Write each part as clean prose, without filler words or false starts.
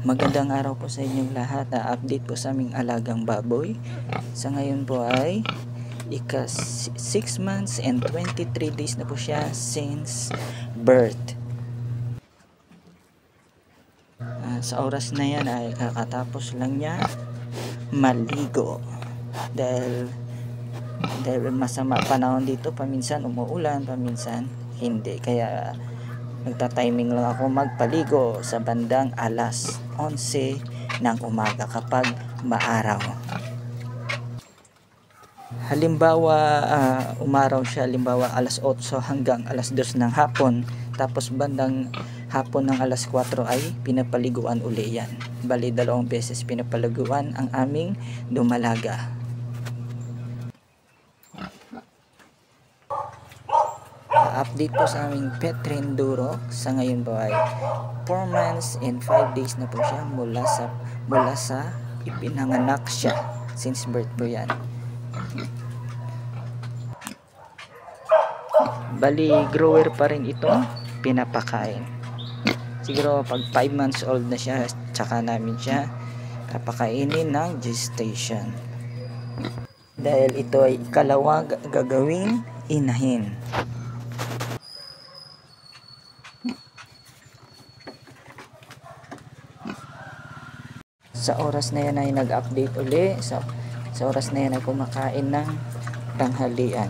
Magandang araw po sa inyong lahat. Update po sa aming alagang baboy. Sa ngayon po ay 6 months and 23 days na po siya since birth. Sa oras na yan ay kakatapos lang niya maligo. Dahil masama panahon dito, paminsan umuulan, paminsan hindi. Kaya nagta-timing lang ako magpaligo sa bandang alas 11 ng umaga kapag maaraw. Halimbawa umaraw siya, halimbawa alas 8 hanggang alas 2 ng hapon, tapos bandang hapon ng alas 4 ay pinapaliguan uli yan. Bali 2 beses pinapaliguan ang aming dumalaga. Update po sa aming pet Trenduro. Sa ngayon po ay 4 months and 5 days na po siya mula sa ipinanganak siya. Since birth po yan. Bali grower pa rin itong pinapakain. Siguro pag 5 months old na siya, tsaka namin siya papakainin ng gestation. Dahil ito ay ikalawang gagawing inahin. Sa oras na yan ay nag-update uli. Sa oras na yan ay kumakain ng tanghalian.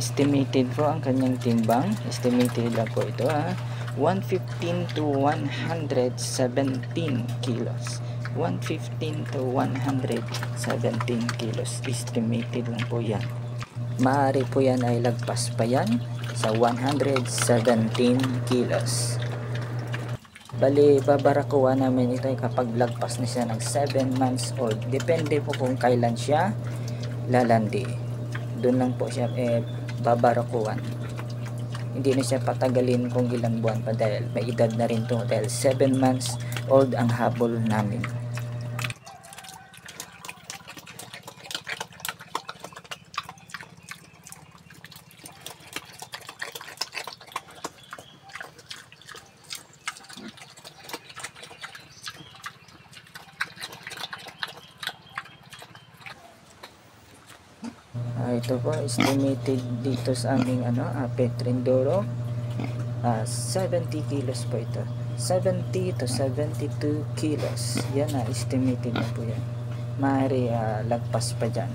Estimated po ang kanyang timbang. Estimated lang po ito, 115 to 117 kilos. 115 to 117 kilos. Estimated lang po yan. Maaari po yan ay lagpas pa yan sa 117 kilos. Bali, babarakuha namin ito kapag lagpas na siya ng 7 months old. Depende po kung kailan siya lalandi. Doon lang po siya babarakuhan. Hindi na siya patagalin kung ilang buwan pa dahil may edad na rin to. Dahil 7 months old ang habol namin. Ito po estimated dito sa aming pet Trenduro, 70 kilos po ito. 70 to 72 kilos. Yan estimated na po yan. Maaari lagpas pa dyan.